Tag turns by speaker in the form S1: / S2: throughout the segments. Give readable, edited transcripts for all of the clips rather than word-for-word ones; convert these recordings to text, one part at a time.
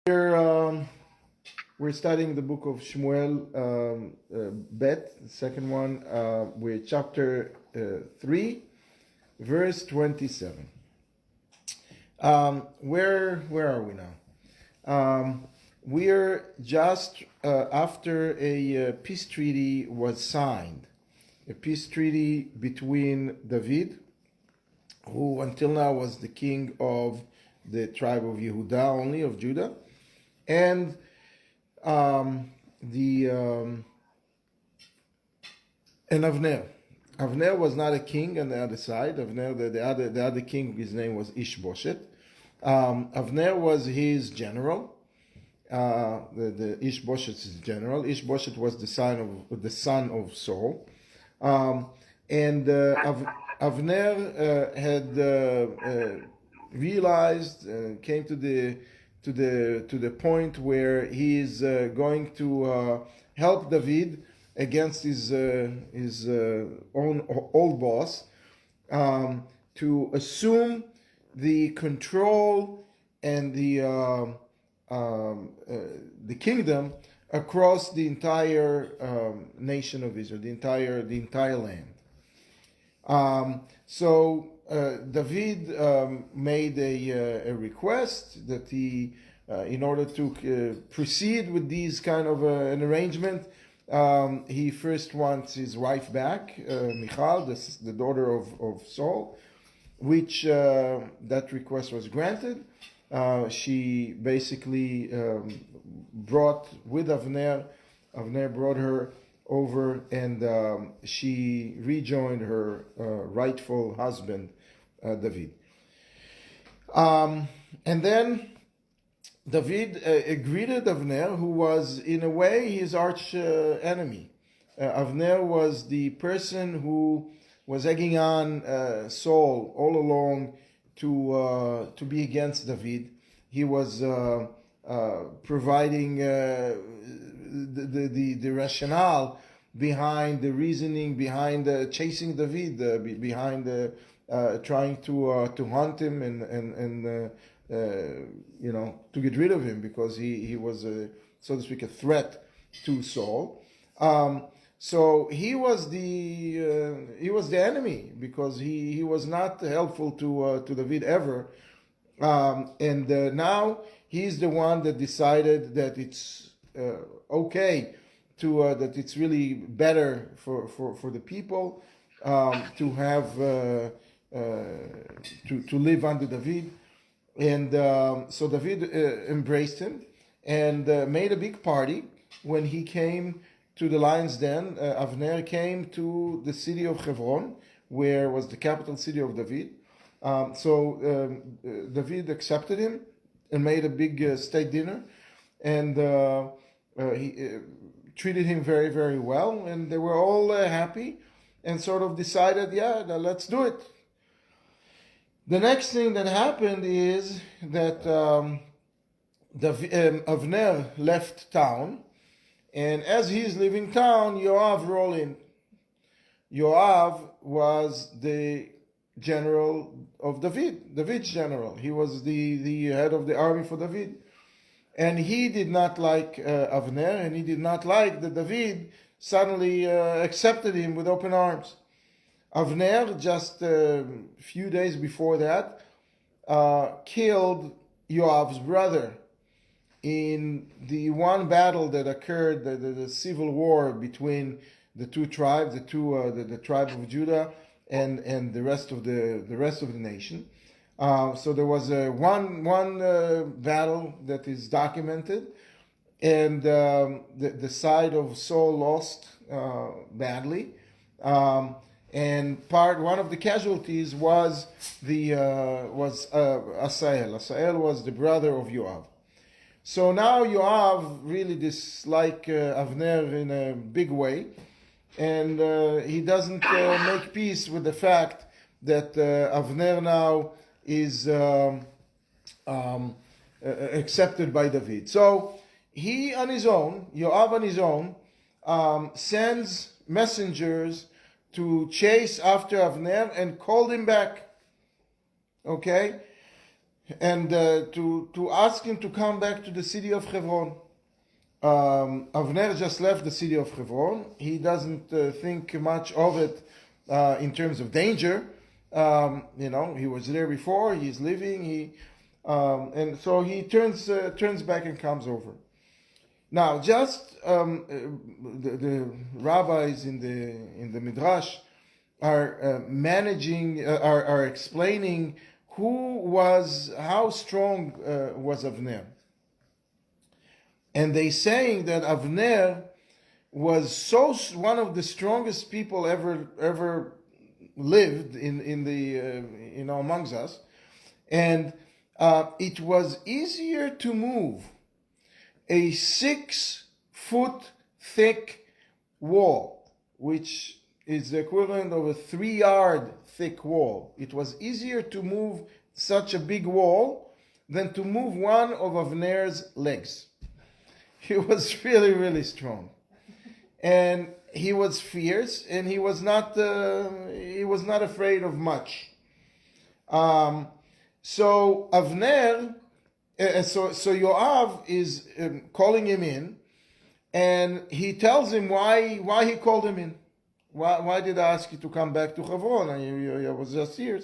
S1: We're studying the book of Shmuel Bet, the second one, with chapter 3, verse 27. Where are we now? We're just after a peace treaty was signed, a peace treaty between David, who until now was the king of the tribe of Yehuda, only of Judah, and and Avner. Avner was not a king on the other side. Avner, the other king, his name was Ishbosheth. Avner was his general. The Ishbosheth is general. Ishbosheth was the son of Saul, and Avner had realized, came to the point where he is going to help David against his own old boss, to assume the control and the kingdom across the entire nation of Israel, the entire land. So David made a request that he, in order to proceed with these kind of an arrangement, he first wants his wife back, Michal, the daughter of Saul, which that request was granted. She basically brought with Avner brought her over, and she rejoined her rightful husband, David. And then David greeted Avner, who was in a way his arch enemy. Avner was the person who was egging on Saul all along to be against David. He was providing the rationale behind the reasoning, behind chasing David, behind trying to hunt him and to get rid of him, because he was so to speak a threat to Saul. So he was the enemy, because he was not helpful to David ever, and now he's the one that decided that it's okay to that it's really better for the people to have to live under David. And so David embraced him and made a big party. When he came to the lion's den, Avner came to the city of Hebron, where was the capital city of David. So David accepted him and made a big state dinner, and he treated him very, very well, and they were all happy, and sort of decided, let's do it. The next thing that happened is that Avner left town, and as he's leaving town, Yoav rolled in. Yoav was the general of David's general. He was the head of the army for David. And he did not like Avner, and he did not like that David suddenly accepted him with open arms. Avner, just a few days before that, killed Yoav's brother in the one battle that occurred, the civil war between the two tribes, the tribe of Judah and the rest of the nation. So there was one battle that is documented, and the side of Saul lost badly. And one of the casualties was Asael. Asael was the brother of Yoav. So now Yoav really disliked Avner in a big way, and he doesn't make peace with the fact that Avner now is accepted by David. So he on his own, Yoav on his own, sends messengers to chase after Avner and called him back. Okay? and to ask him to come back to the city of Hebron. Avner just left the city of Hebron. He doesn't think much of it in terms of danger. He was there before. He's leaving. And so he turns back and comes over. Now, just the rabbis in the midrash are are explaining how strong was Avner. And they saying that Avner was one of the strongest people ever lived amongst us, and it was easier to move a 6-foot thick wall, which is the equivalent of a 3-yard thick wall. It was easier to move such a big wall than to move one of Avner's legs. He was really, really strong, and he was fierce, and he was not afraid of much. So Avner, so Yoav is calling him in, and he tells him why he called him in. Why did I ask you to come back to Hebron? I was just here.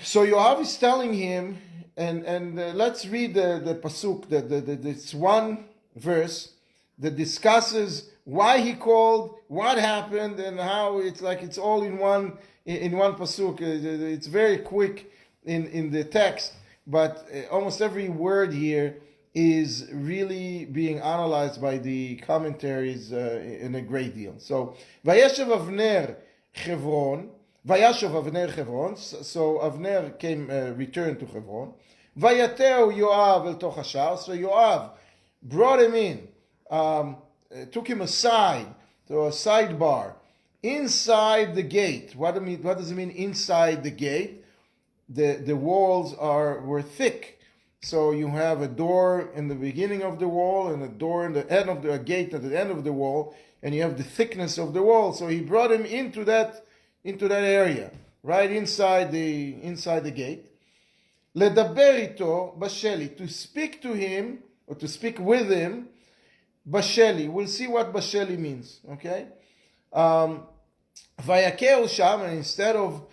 S1: So Yoav is telling him, and let's read the pasuk. It's one verse that discusses why he called, what happened, and how it's all in one pasuk. It's very quick in the text, but almost every word here is really being analyzed by the commentaries in a great deal. So, Vayeshev Avner Hebron. So Avner returned to Hebron. Vayateu Yoav el toch hashar. So Yoav brought him in, took him aside to a sidebar inside the gate. What does it mean inside the gate? The walls were thick. So you have a door in the beginning of the wall and a door in the end of a gate at the end of the wall, and you have the thickness of the wall. So he brought him into that area, right inside the gate. Ledaber ito basheli, to speak to him or to speak with him. Basheli, we'll see what basheli means. Okay, vayakeu sham, and instead of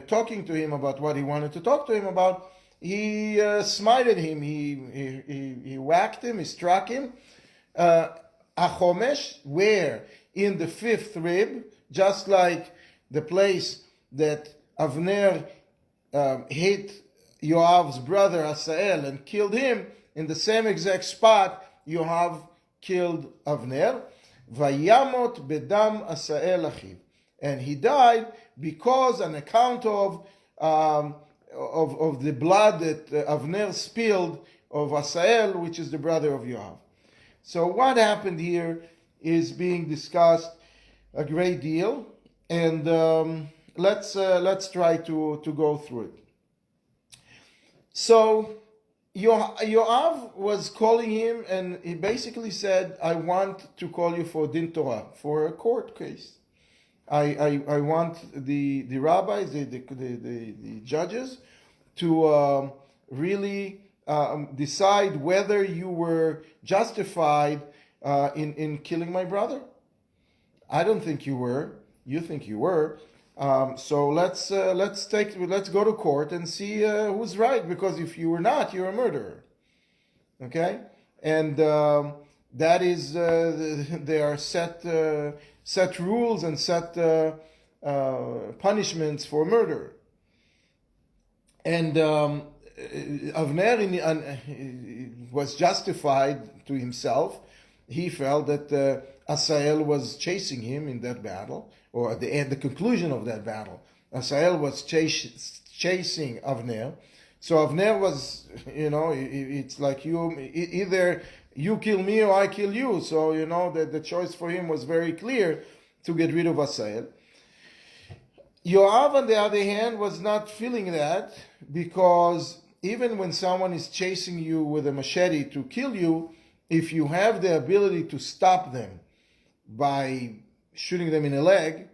S1: talking to him about what he wanted to talk to him about, he smited him. He whacked him. He struck him. Achomesh, where in the 5th rib, just like the place that Avner hit Yoav's brother Asael and killed him, in the same exact spot Yoav killed Avner. Vayamot bedam Asael achiv, and he died because on account of the blood that Avner spilled of Asael, which is the brother of Yoav. So what happened here is being discussed a great deal, and let's try to go through it. So Yoav was calling him, and he basically said, "I want to call you for din Torah, for a court case. I want the rabbis, the judges, to really decide whether you were justified in killing my brother. I don't think you were. You think you were. So let's go to court and see who's right. Because if you were not, you're a murderer." Okay, and that is there are set rules and set punishments for murder. And Avner was justified to himself. He felt that Asael was chasing him in that battle, or at the conclusion of that battle. Asael was chasing Avner. So Avner was, it's like either you kill me or I kill you. So, that the choice for him was very clear to get rid of Asael. Yoav, on the other hand, was not feeling that, because even when someone is chasing you with a machete to kill you, if you have the ability to stop them by shooting them in the leg,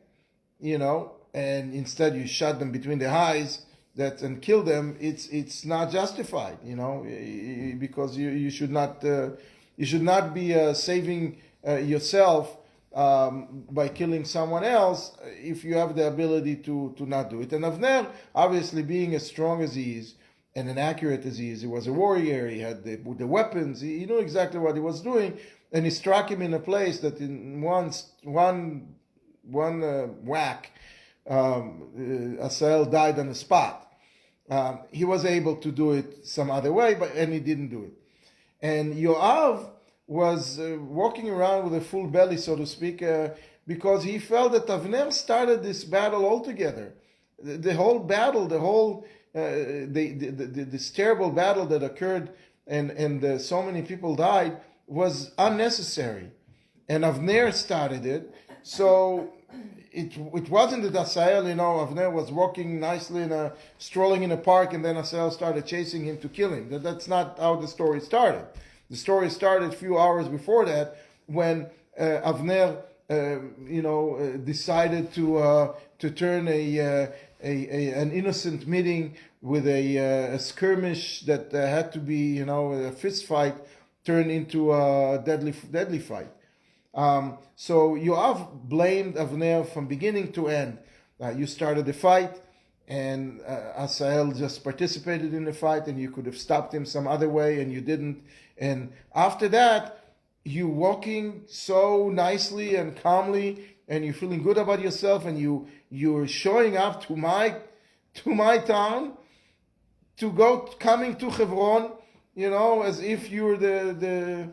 S1: and instead you shot them between the eyes, that and kill them, it's not justified, because you should not be saving yourself by killing someone else if you have the ability to not do it. And Avner, obviously being as strong as he is and as accurate as he is, he was a warrior, he had the weapons, he knew exactly what he was doing, and he struck him in a place that in one whack, Asael died on the spot. He was able to do it some other way, and he didn't do it. And Yoav was walking around with a full belly, so to speak, because he felt that Avner started this battle altogether. The whole battle, this terrible battle that occurred, and so many people died, was unnecessary. And Avner started it, so it wasn't that Asael, Avner was walking nicely strolling in a park, and then Asael started chasing him to kill him. That's not how the story started. The story started a few hours before that, when Avner, decided to turn an innocent meeting with a skirmish that had to be, a fist fight, turned into a deadly fight. So Yoav blamed Avner from beginning to end. You started the fight, and Asael just participated in the fight, and you could have stopped him some other way, and you didn't. And after that, you walking so nicely and calmly, and you're feeling good about yourself, and you're showing up to my town coming to Hebron, as if you're the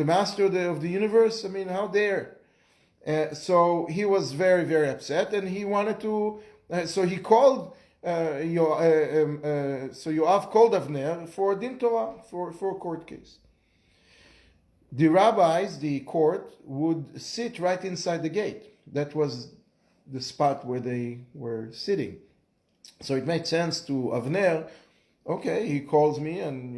S1: master of the universe. I mean, how dare? So he was very, very upset, and he wanted to. So he called. So Yoav called Avner for Din Torah, for a court case. The rabbis, the court, would sit right inside the gate. That was the spot where they were sitting. So it made sense to Avner. Okay, he calls me, and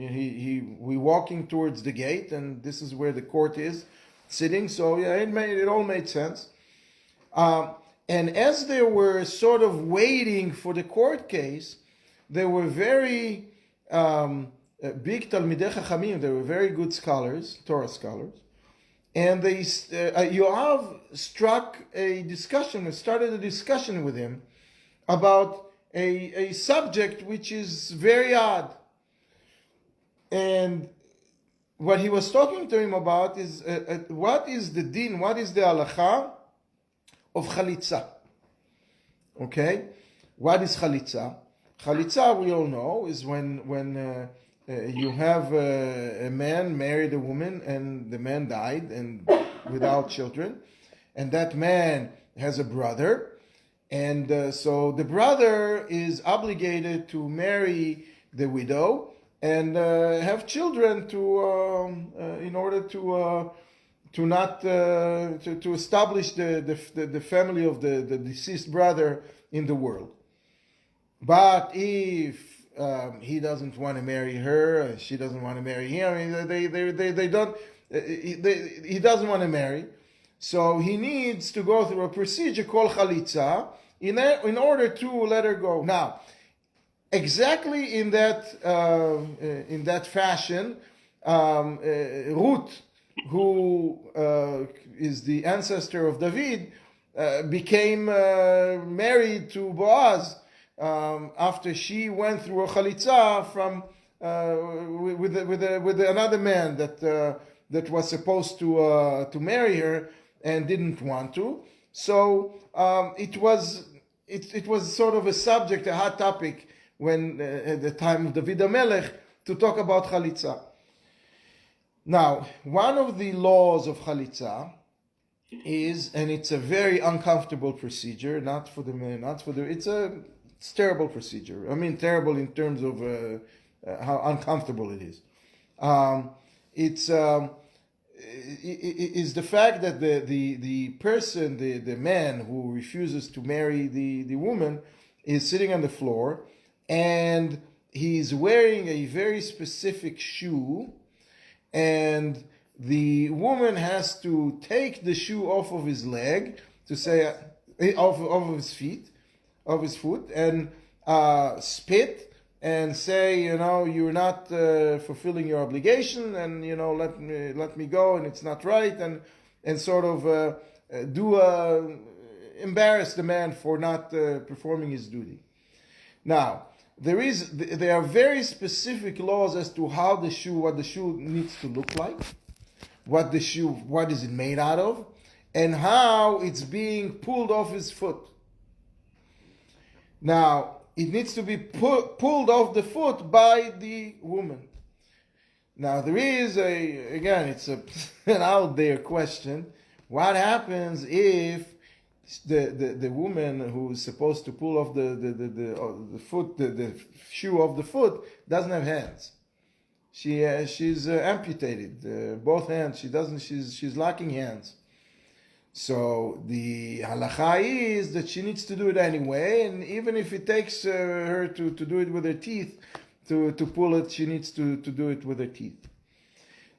S1: we walking towards the gate, and this is where the court is sitting. So yeah, it all made sense. And as they were sort of waiting for the court case, they were very big Talmidei Chachamim. They were very good scholars, Torah scholars. And Yoav started a discussion with him about a subject which is very odd. And what he was talking to him about is what is the din, what is the halacha of chalitza. Okay? What is chalitza? Chalitza, we all know, is when you have a man married a woman, and the man died and without children, and that man has a brother, and so the brother is obligated to marry the widow and have children in order to establish the family of the deceased brother in the world. But if he doesn't want to marry her, she doesn't want to marry him, he doesn't want to marry, so he needs to go through a procedure called chalitza in order to let her go. Now, exactly in that fashion, Ruth, who is the ancestor of David, became married to Boaz after she went through a chalitza with another man that was supposed to marry her and didn't want to. So it was sort of a subject, a hot topic when at the time of David HaMelech, to talk about chalitza. Now, one of the laws of chalitza is, and it's a very uncomfortable procedure, it's a terrible procedure. I mean, terrible in terms of how uncomfortable it is. It's the fact that the person, the man who refuses to marry the woman, is sitting on the floor, and he's wearing a very specific shoe, and the woman has to take the shoe off of his leg, off of his feet, foot and spit and say, you're not fulfilling your obligation, and let me go, and it's not right, and sort of embarrass the man for not performing his duty. Now, there are very specific laws as to what the shoe needs to look like, what is it made out of, and how it's being pulled off his foot. Now, it needs to be pulled off the foot by the woman. Now, there is it's an out there question. What happens if the woman who is supposed to pull off the shoe off the foot doesn't have hands? She's amputated, both hands. She's lacking hands. So the halacha is that she needs to do it anyway, and even if it takes her to do it with her teeth, to pull it, she needs to do it with her teeth.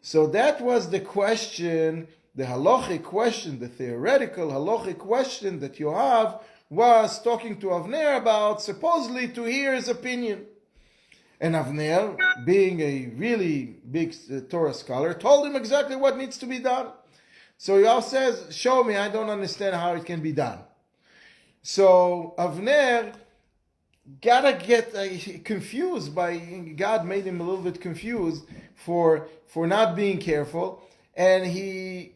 S1: So that was the question, the halachic question, the theoretical halachic question that Yoav was talking to Avner about, supposedly to hear his opinion. And Avner, being a really big Torah scholar, told him exactly what needs to be done. So Yoav says, show me, I don't understand how it can be done. So Avner gotta get confused God made him a little bit confused for not being careful, and he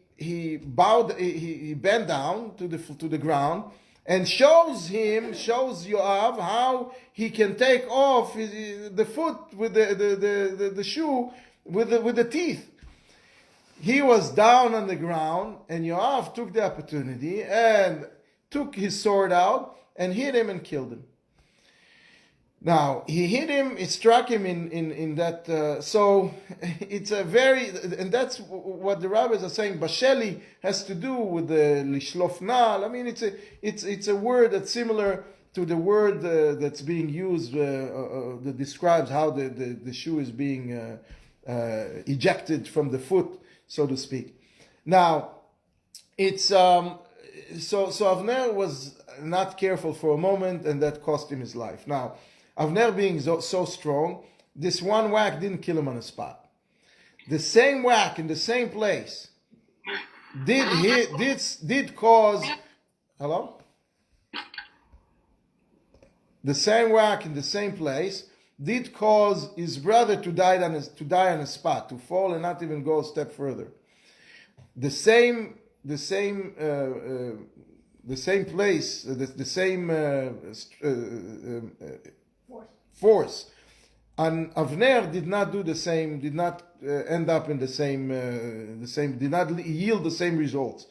S1: bent down to the ground and shows Yoav how he can take off the foot with the shoe with the teeth. He was down on the ground, and Yoav took the opportunity and took his sword out and hit him and killed him. Now, he hit him, it struck him in that, so it's and that's what the rabbis are saying, Basheli has to do with the lishlofnal. I mean, it's a word that's similar to the word that's being used that describes how the shoe is being ejected from the foot, so to speak. Now, it's so Avner was not careful for a moment, and that cost him his life. Now, Avner being so strong, this one whack didn't kill him on the spot. The same whack in the same place did cause. Hello? The same whack in the same place did cause his brother to die on the spot, to fall and not even go a step further. The same place, the same force. And Avner did not do the same, did not end up in the same, did not yield the same results.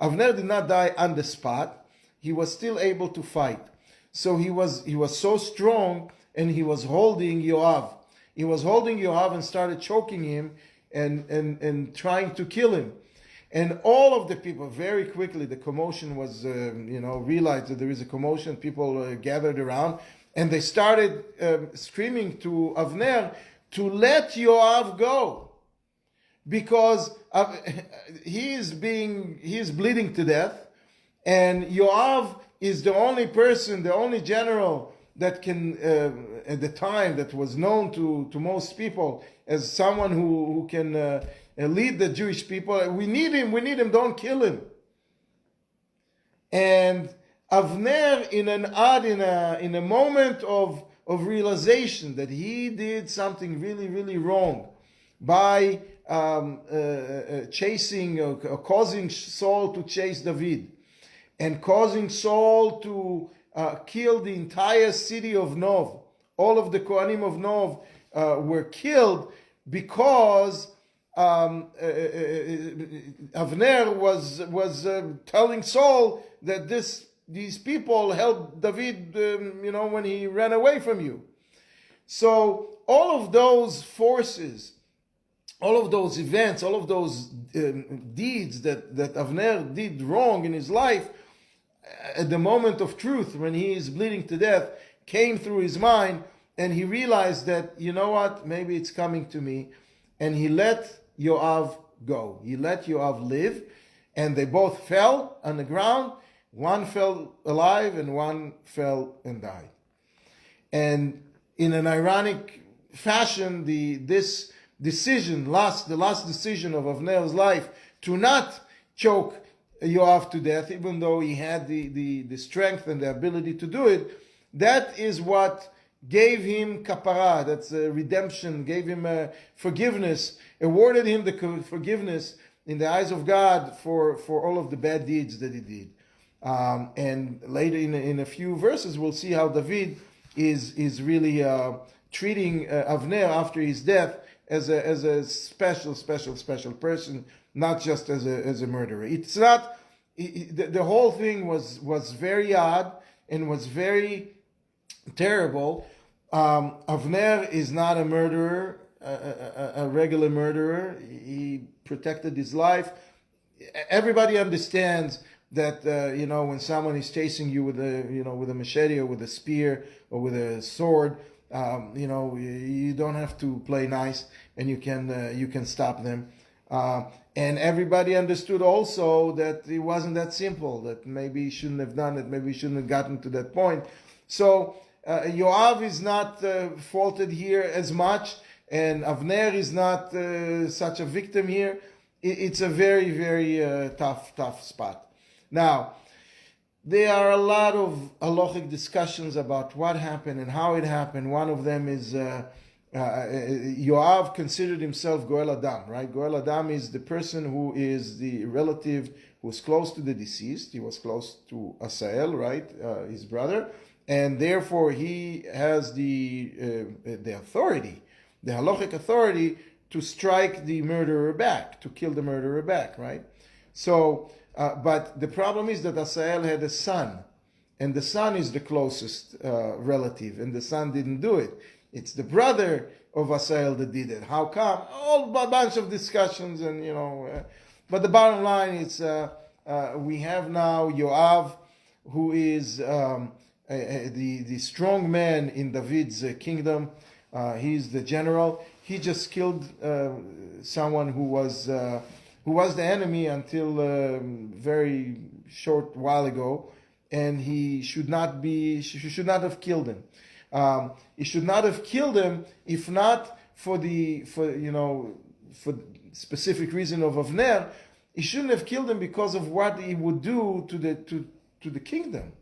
S1: Avner did not die on the spot. He was still able to fight. So he was so strong, and he was holding Yoav. He was holding Yoav and started choking him and trying to kill him. And all of the people, very quickly, the commotion was, realized that there is a commotion. People gathered around, and they started screaming to Avner to let Yoav go, because he is bleeding to death, and Yoav is the only person, the only general that can, at the time, that was known to most people as someone who can lead the Jewish people. We need him, don't kill him. And Avner, in a moment of realization that he did something really, really wrong by causing Saul to chase David, and causing Saul to kill the entire city of Nov. All of the Kohanim of Nov were killed because Avner was telling Saul that these people helped David, when he ran away from you. So all of those forces, all of those events, all of those deeds that Avner did wrong in his life, at the moment of truth, when he is bleeding to death, came through his mind, and he realized that, maybe it's coming to me, and he let Yoav go. He let Yoav live, and they both fell on the ground, One fell alive and one fell and died. And in an ironic fashion, this decision, the last decision of Avner's life to not choke Yoav to death, even though he had the strength and the ability to do it, that is what gave him kapara, that's a redemption, gave him a forgiveness, awarded him the forgiveness in the eyes of God for all of the bad deeds that he did. And later in a few verses, we'll see how David is really treating Avner after his death as a special person, not just as a murderer. It's not, the whole thing was very odd and was very terrible. Avner is not a murderer, a regular murderer. He protected his life. Everybody understands that when someone is chasing you with a machete or with a spear or with a sword, you don't have to play nice, and you can stop them. And everybody understood also that it wasn't that simple, that maybe he shouldn't have done it, maybe he shouldn't have gotten to that point. So Yoav is not faulted here as much, and Avner is not such a victim here. It's a very, very tough spot. Now, there are a lot of halachic discussions about what happened and how it happened. One of them is Yoav considered himself Goel Adam, right? Goel Adam is the person who is the relative who is close to the deceased. He was close to Asael, right, his brother, and therefore he has the authority, the halachic authority, to strike the murderer back, to kill the murderer back, right? So, but the problem is that Asael had a son, and the son is the closest relative, and the son didn't do it. It's the brother of Asael that did it. How come? A bunch of discussions, and but the bottom line is we have now Yoav, who is the strong man in David's kingdom. He's the general. He just killed someone who was the enemy until very short while ago, and he should not have killed him. He should not have killed him if not for specific reason of Avner. He shouldn't have killed him because of what he would do to the kingdom,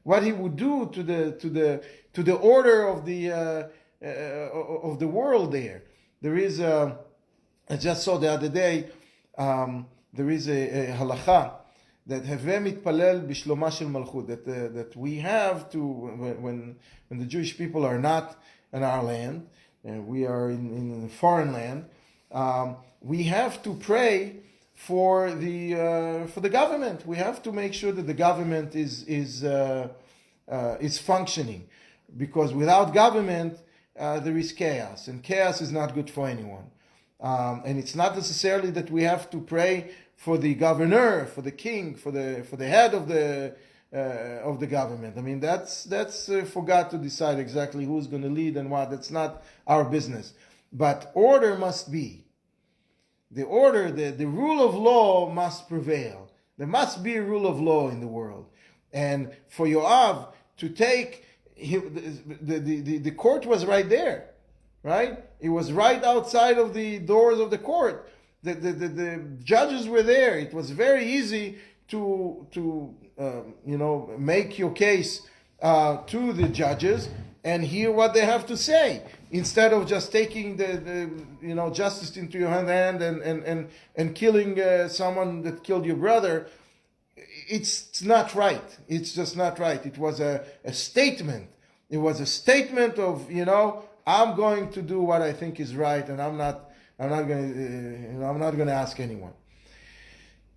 S1: what he would do to the order of the world there. There is I just saw the other day. There is a halacha that Haveh mitpalel bishloma shel malchut, that we have to, when the Jewish people are not in our land, we are in a foreign land, we have to pray for the government. We have to make sure that the government is functioning, because without government there is chaos, and chaos is not good for anyone. And it's not necessarily that we have to pray for the governor, for the king, for the head of the government. I mean, that's for God to decide exactly who's going to lead and what. That's not our business. But order must be. The order, the rule of law must prevail. There must be a rule of law in the world. And for Yoav to take, the court was right there. Right? It was right outside of the doors of the court. The judges were there. It was very easy to make your case to the judges and hear what they have to say, instead of just taking the justice into your hand and killing someone that killed your brother. It's not right. It's just not right. It was a statement. It was a statement of I'm going to do what I think is right, and I'm not going to ask anyone.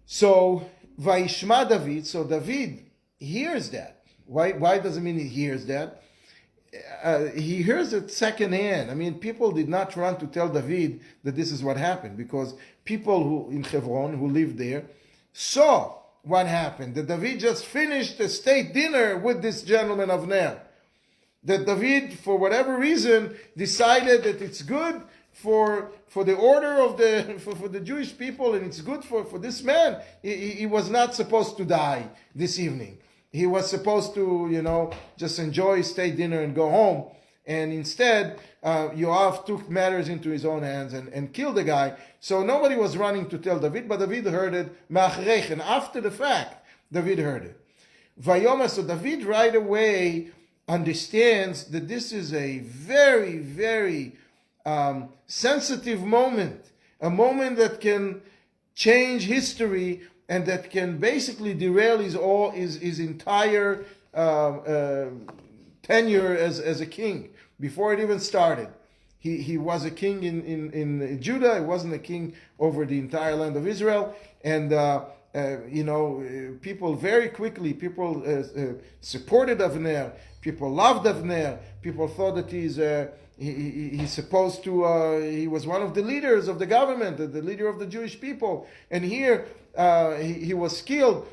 S1: So Vaishma David. So David hears that. Why does it mean he hears that? He hears it secondhand. I mean, people did not run to tell David that this is what happened, because people who in Hebron who lived there saw what happened. That David just finished a state dinner with this gentleman Avner. That David, for whatever reason, decided that it's good for the order of for the Jewish people, and it's good for this man. He was not supposed to die this evening. He was supposed to, just enjoy state dinner and go home. And instead, Yoav took matters into his own hands and killed the guy. So nobody was running to tell David, but David heard it ma'achrech, and after the fact, David heard it. Vayomer, so David right away understands that this is a very, very sensitive moment, a moment that can change history and that can basically derail his entire tenure as a king before it even started. He was a king in Judah. He wasn't a king over the entire land of Israel. And people very quickly, supported Avner. People loved Avner. People thought that he's supposed to. He was one of the leaders of the government, the leader of the Jewish people. And here he was killed.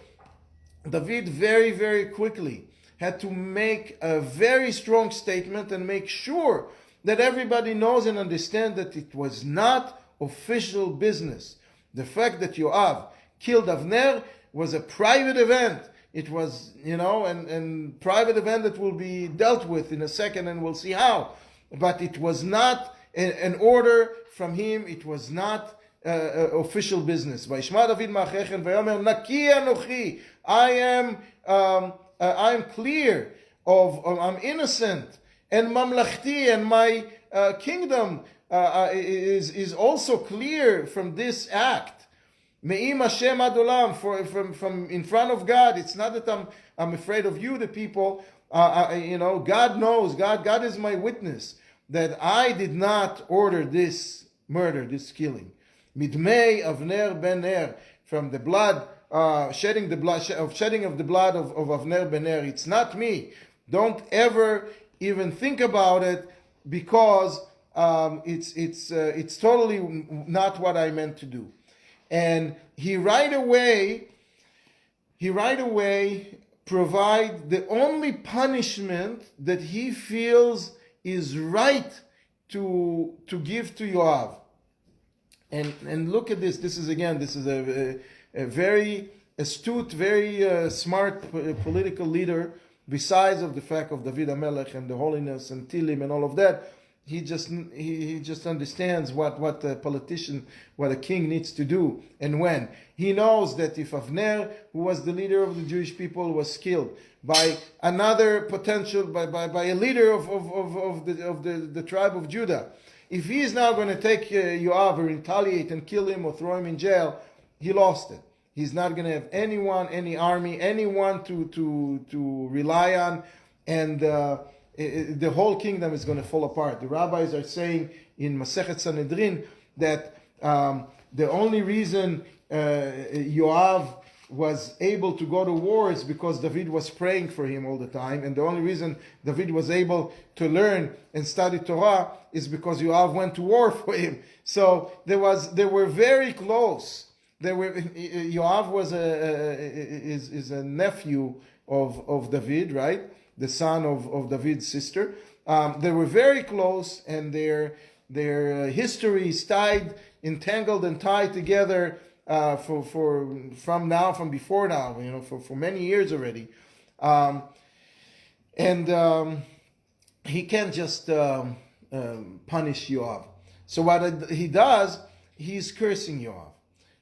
S1: David very, very quickly had to make a very strong statement and make sure that everybody knows and understands that it was not official business. The fact that Yoav killed Avner was a private event. It was, and private event that will be dealt with in a second, and we'll see how. But it was not an order from him. It was not official business. Vayishma David ma'achechem vayomer naki anochi. I am clear I'm innocent, and mamlachti, and my kingdom is also clear from this act. Me'im Hashem adolam, from in front of God. It's not that I'm afraid of you, the people. God knows. God is my witness that I did not order this murder, this killing. Midmei Avner ben Ner, from the blood. Shedding of the blood of Avner ben Ner. It's not me. Don't ever even think about it, because it's totally not what I meant to do. And he right away provide the only punishment that he feels is right to give to Yoav. And look at this. This is a very astute, very smart political leader, besides of the fact of David HaMelech and the holiness and Tilim and all of that. He just understands what a politician, what a king needs to do and when. He knows that if Avner, who was the leader of the Jewish people, was killed by another potential, by a leader of the tribe of Judah, if he is now going to take Yoav or retaliate and kill him or throw him in jail, he lost it. He's not going to have anyone, any army, anyone to rely on, and the whole kingdom is going to fall apart. The rabbis are saying in Masechet Sanhedrin that the only reason Yoav was able to go to war is because David was praying for him all the time, and the only reason David was able to learn and study Torah is because Yoav went to war for him. So they were very close. Yoav was is a nephew of David, right? The son of David's sister. They were very close, and their histories entangled and tied together from before now, for many years already. He can't just punish Yoav. So what he does, he's cursing Yoav.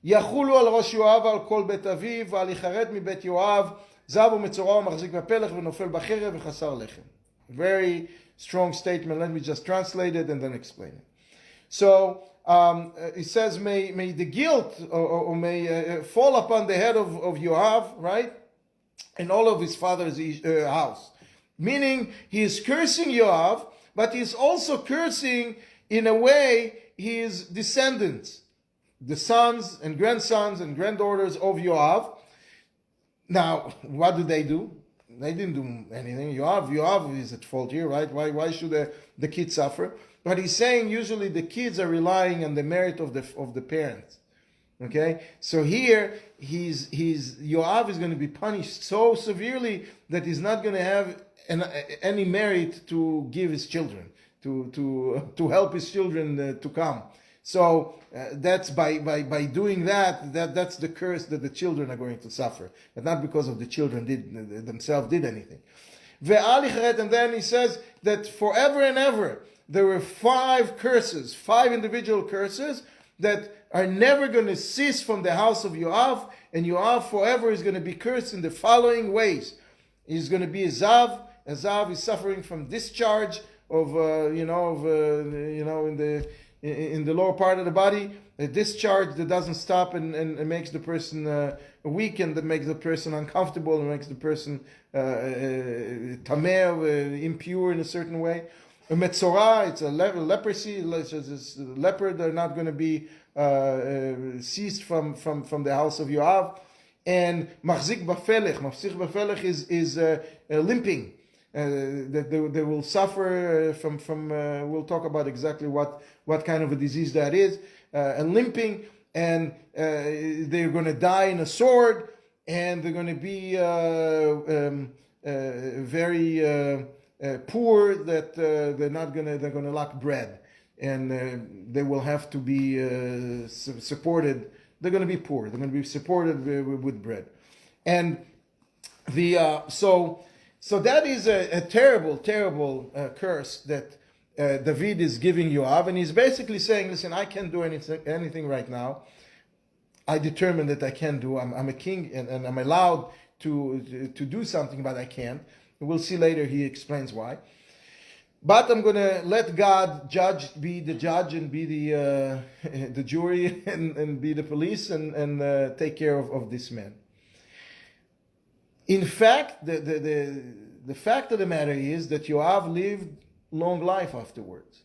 S1: יחולו על ראש יואב ועל כל בית אביו ועל יחרד מבית יואב זב ומצורע ומחזיק בפלך ונופל בחרב וחסר לחם. Very strong statement. Let me just translate it and then explain it. So it says, may the guilt or may fall upon the head of Yoav, right, and all of his father's house. Meaning he is cursing Yoav, but he's also cursing in a way his descendants, the sons and grandsons and granddaughters of Yoav. Now, what do? They didn't do anything. Yoav is at fault here, right? Why should the kids suffer? But he's saying usually the kids are relying on the merit of the parents. Okay, so here Yoav is going to be punished so severely that he's not going to have any merit to give his children. to help his children to come. So that's by doing that's the curse that the children are going to suffer, but not because of the children themselves did anything. And then he says that forever and ever there were 5 curses, 5 individual curses that are never going to cease from the house of Yoav, and Yoav forever is going to be cursed in the following ways. He's going to be a Zav. A Zav is suffering from discharge of in the lower part of the body, a discharge that doesn't stop and makes the person weak, and that makes the person uncomfortable, and makes the person tameh, impure in a certain way. A metzorah, it's a leprosy, leper, they're not going to be ceased from the house of Yoav. And machzik b'felech is limping. That they will suffer from we'll talk about exactly what kind of a disease that is, and limping, and they're going to die in a sword, and they're going to be very poor, that they're going to lack bread, and they will have to be supported. They're going to be poor. They're going to be supported with bread, and so that is a terrible curse that David is giving Yoav, and he's basically saying, listen, I can't do anything right now. I determined that I can do. I'm a king, and I'm allowed to do something, but I can't. We'll see later. He explains why. But I'm going to let God be the judge, and be the jury, and be the police, and take care of this man. In fact, the fact of the matter is that Yoav lived long life afterwards.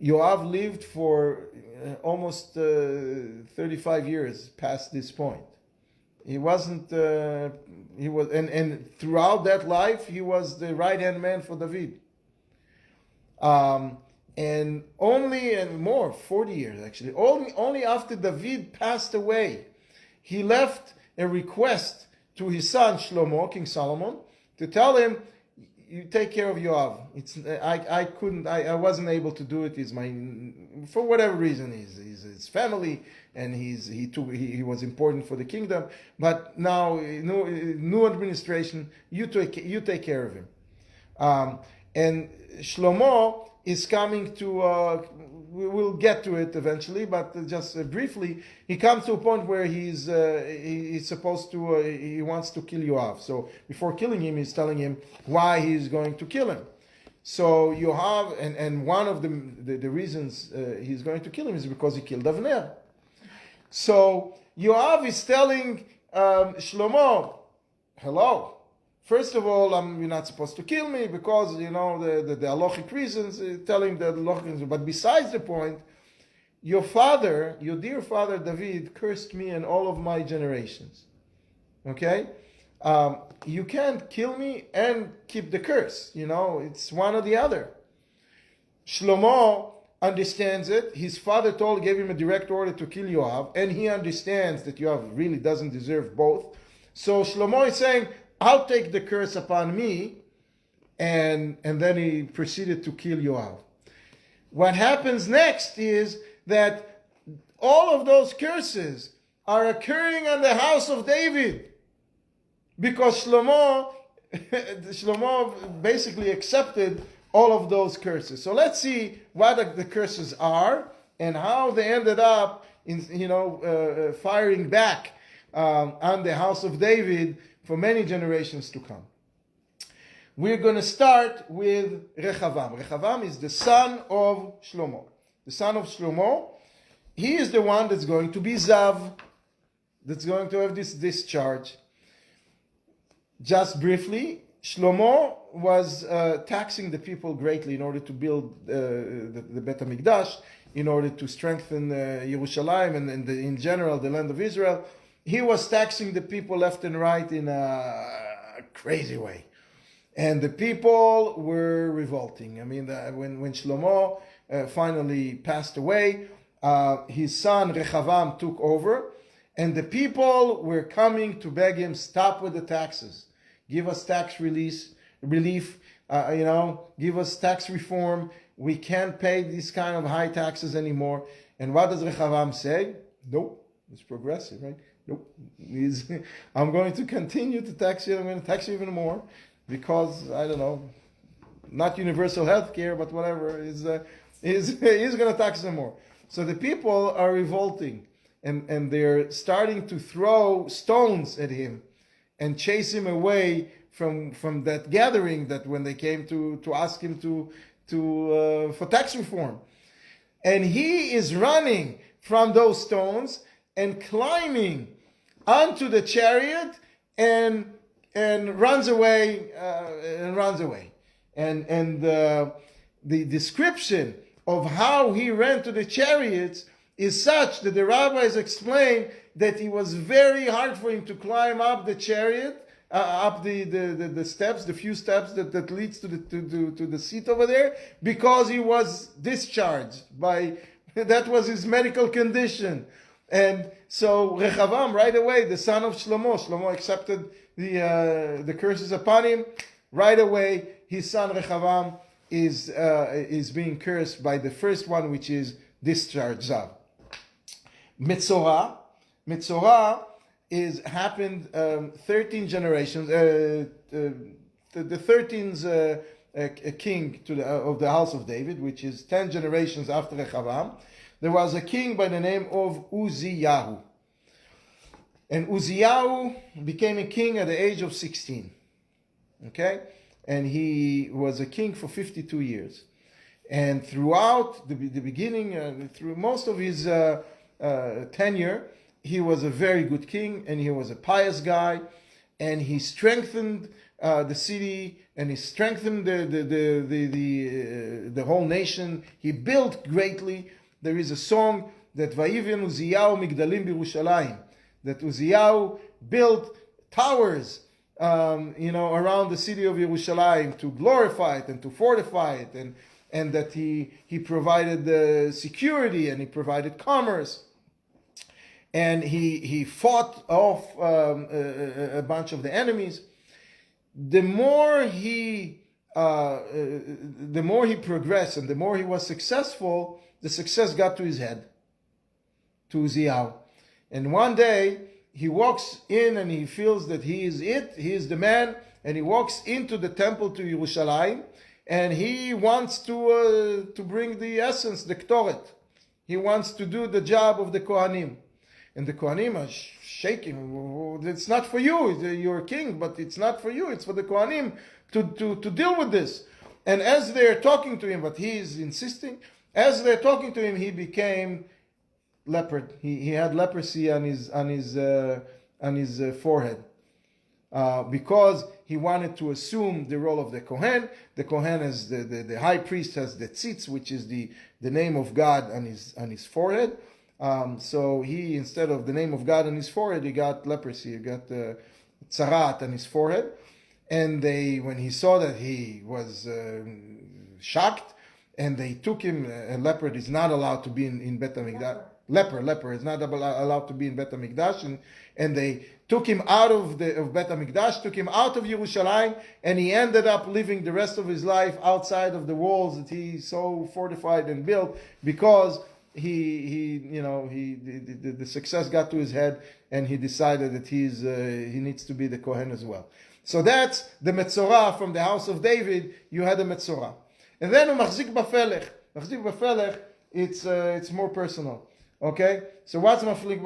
S1: Yoav lived for almost 35 years past this point. He wasn't. He was, and throughout that life, he was the right-hand man for David. And only, and more, 40 years actually. Only after David passed away, he left a request to his son Shlomo, King Solomon, to tell him, you take care of Yoav. I wasn't able to do it. For whatever reason, he's his family, and he was important for the kingdom. But now, new administration, you take care of him. And Shlomo is coming to. We'll get to it eventually, but just briefly, he comes to a point where he's supposed to. He wants to kill Yoav. So before killing him, he's telling him why he's going to kill him. So Yoav, and one of the reasons he's going to kill him is because he killed Avner. So Yoav is telling Shlomo, hello. First of all, you're not supposed to kill me because, the halachic reasons, telling the halachic reasons. But besides the point, your dear father David, cursed me and all of my generations. Okay? You can't kill me and keep the curse. It's one or the other. Shlomo understands it. His father gave him a direct order to kill Yoav, and he understands that Yoav really doesn't deserve both. So Shlomo is saying, I'll take the curse upon me, and then he proceeded to kill Yoav. What happens next is that all of those curses are occurring on the house of David, because Shlomo basically accepted all of those curses. So let's see what the curses are and how they ended up in firing back on the house of David for many generations to come. We're going to start with Rechavam. Rechavam is the son of Shlomo. The son of Shlomo, he is the one that's going to be Zav, that's going to have this discharge. Just briefly, Shlomo was taxing the people greatly in order to build the Bet HaMikdash, in order to strengthen Yerushalayim and in general the land of Israel. He was taxing the people left and right in a crazy way. And the people were revolting. I mean, when Shlomo finally passed away, his son Rechavam took over, and the people were coming to beg him, stop with the taxes. Give us tax relief. give us tax reform. We can't pay these kind of high taxes anymore. And what does Rechavam say? Nope, it's progressive, right? Nope, I'm going to continue to tax you. I'm going to tax you even more because, I don't know, not universal health care, but whatever, he's going to tax them more. So the people are revolting, and they're starting to throw stones at him and chase him away from that gathering that when they came to ask him for tax reform. And he is running from those stones and climbing onto the chariot and runs away. And the description of how he ran to the chariots is such that the rabbis explain that it was very hard for him to climb up the chariot, up the steps, the few steps that leads to the seat over there, because he was discharged by, that was his medical condition. And so Rechavam, right away, the son of Shlomo accepted the curses upon him. Right away, his son Rechavam is being cursed by the first one, which is discharged. Metzorah happened 13 generations. The 13th king of the house of David, which is 10 generations after Rechavam. There was a king by the name of Uziyahu. And Uziyahu became a king at the age of 16. Okay? And he was a king for 52 years. And throughout the beginning, through most of his tenure, he was a very good king, and he was a pious guy, and he strengthened the city, and he strengthened the whole nation. He built greatly. There is a song that Vayiven Uziyahu Migdalim Birushalayim, that Uziyahu built towers, around the city of Yerushalayim to glorify it and to fortify it, and that he provided the security and he provided commerce. And he fought off a bunch of the enemies. The more he progressed and the more he was successful, the success got to his head, to Uziyahu. And one day he walks in and he feels that he is the man, and he walks into the temple to Yerushalayim, and he wants to bring the essence, the Ktoret. He wants to do the job of the Kohanim. And the Kohanim are shaking. It's not for you. You're a king, but it's not for you. It's for the Kohanim to deal with this. And as they're talking to him, but he is insisting, as they're talking to him, he became leopard. He had leprosy on his forehead. Because he wanted to assume the role of the Kohen. The Kohen, as the high priest, has the tzitz, which is the name of God on his forehead. So he, instead of the name of God on his forehead, he got leprosy. He got tzarat on his forehead. And when he saw that, he was shocked, and they took him. A leopard is not allowed to be in Bet HaMikdash. Leper is not allowed to be in Bet HaMikdash, and they took him out of Bet HaMikdash, took him out of Yerushalayim, and he ended up living the rest of his life outside of the walls that he so fortified and built, because the success got to his head, and he decided that he needs to be the Kohen as well. So that's the Metzorah from the house of David. You had a Metzorah, and then Machzik Bafelech. Machzik Bafelech, it's more personal. Okay, so what's Machzik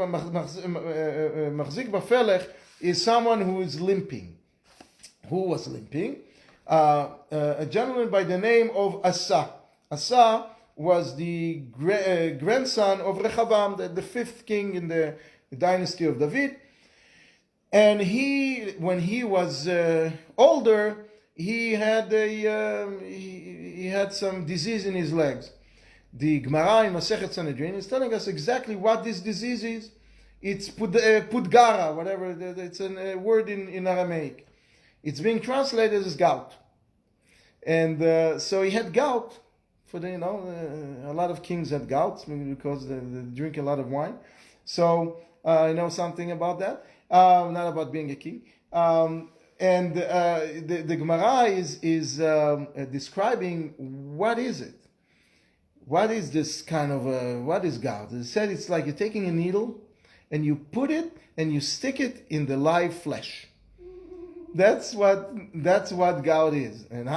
S1: Bafelech is someone who is limping. Who was limping? A gentleman by the name of Asa. Asa was the grandson of Rechavam, the fifth king in the dynasty of David. And when he was older, he had some disease in his legs. The Gemara in Masechet Sanhedrin is telling us exactly what this disease is. It's pudgara, whatever. It's a word in Aramaic. It's being translated as gout. And so he had gout. A lot of kings had gout because they drink a lot of wine. So I know something about that. Not about being a king. And the Gemara is describing what is it? What is this kind of what is gout? It said it's like you're taking a needle and you put it and you stick it in the live flesh. That's what gout is, and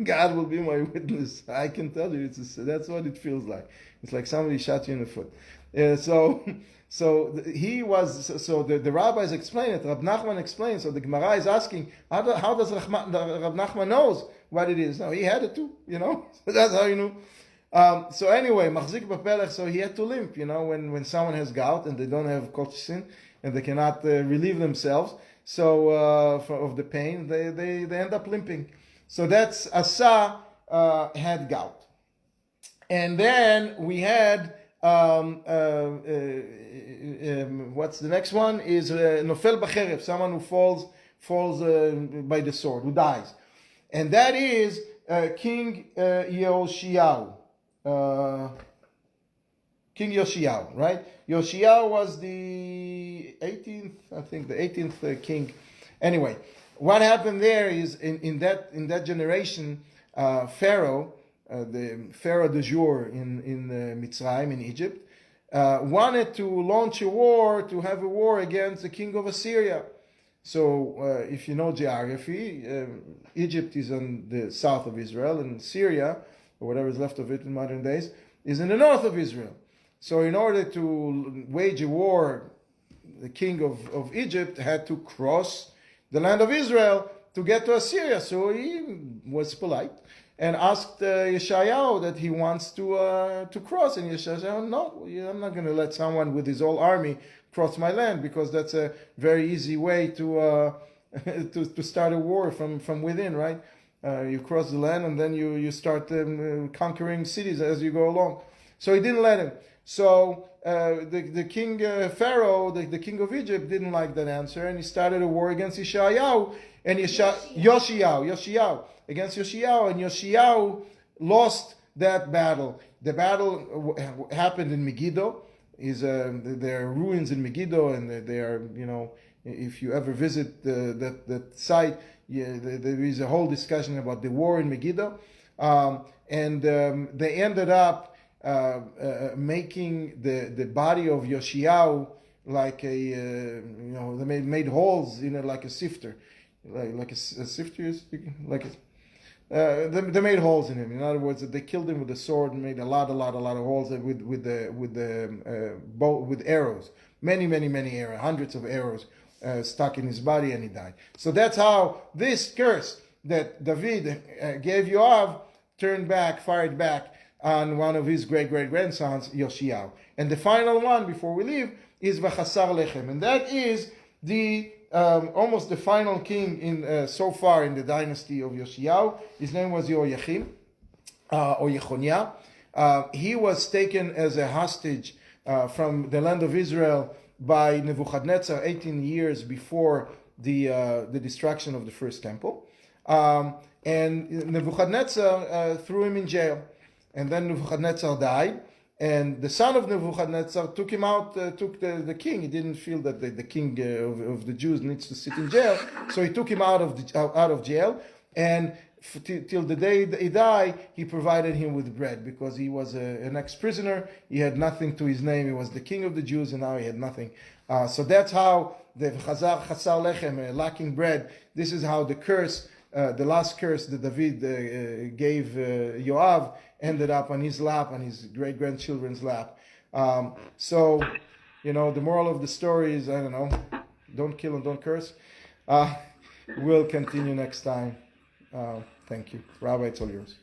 S1: God will be my witness. I can tell you, that's what it feels like. It's like somebody shot you in the foot. So the rabbis explain it. Rab Nachman explains. So the Gemara is asking, how does Rab Nachman knows what it is? No, he had it too, So that's how he knew. So anyway, machzik b'pelech. So he had to limp, when someone has gout and they don't have colchicine and they cannot relieve themselves. So of the pain, they end up limping. So that's Asa had gout, and then we had. What's the next one? Is Nofel B'Cherev, someone who falls by the sword, who dies. And that is King Yoshiyahu. King Yoshiyahu, right? Yoshiyahu was the 18th king. Anyway, what happened there is in that generation, Pharaoh, the Pharaoh de jour in Mitzrayim, in Egypt, wanted to launch a war, to have a war against the king of Assyria. So if you know geography, Egypt is on the south of Israel, and Syria, or whatever is left of it in modern days, is in the north of Israel. So in order to wage a war, the king of Egypt had to cross the land of Israel to get to Assyria. So he was polite and asked Yeshayahu that he wants to cross. And Yeshayahu, no, I'm not going to let someone with his whole army cross my land, because that's a very easy way to start a war from within, right? You cross the land and then you start conquering cities as you go along. So he didn't let him. So the king Pharaoh, the king of Egypt, didn't like that answer, and he started a war against Yeshayahu and Yoshiyahu against Yoshiyahu, and Yoshiyahu lost that battle. The battle happened in Megiddo. There are ruins in Megiddo, and they are, if you ever visit that site, there is a whole discussion about the war in Megiddo, and they ended up making the body of Yoshiyahu like a, they made holes in it like a sifter, like a sifter, they made holes in him. In other words, they killed him with a sword and made a lot of holes with arrows, many arrows, hundreds of arrows stuck in his body, and he died. So that's how this curse that David gave Yoav fired back on one of his great-grandsons, Yoshiyahu. And the final one, before we leave, is V'chasar Lechem. And that is the almost the final king in so far in the dynasty of Yoshiyahu. His name was Yoachim, or Yechoniah. He was taken as a hostage from the land of Israel by Nebuchadnezzar 18 years before the destruction of the first temple. And Nebuchadnezzar threw him in jail. And then Nebuchadnezzar died, and the son of Nebuchadnezzar took him out, took the king. He didn't feel that the king of the Jews needs to sit in jail, so he took him out of jail, and till the day he died, he provided him with bread, because he was an ex-prisoner. He had nothing to his name. He was the king of the Jews, and now he had nothing. So that's how the Chasar Lechem, lacking bread, this is how the curse, the last curse that David gave Yoav, ended up on his lap, on his great-grandchildren's lap. So, the moral of the story is, I don't know, don't kill and don't curse. We'll continue next time. Thank you. Rabbi, it's all yours.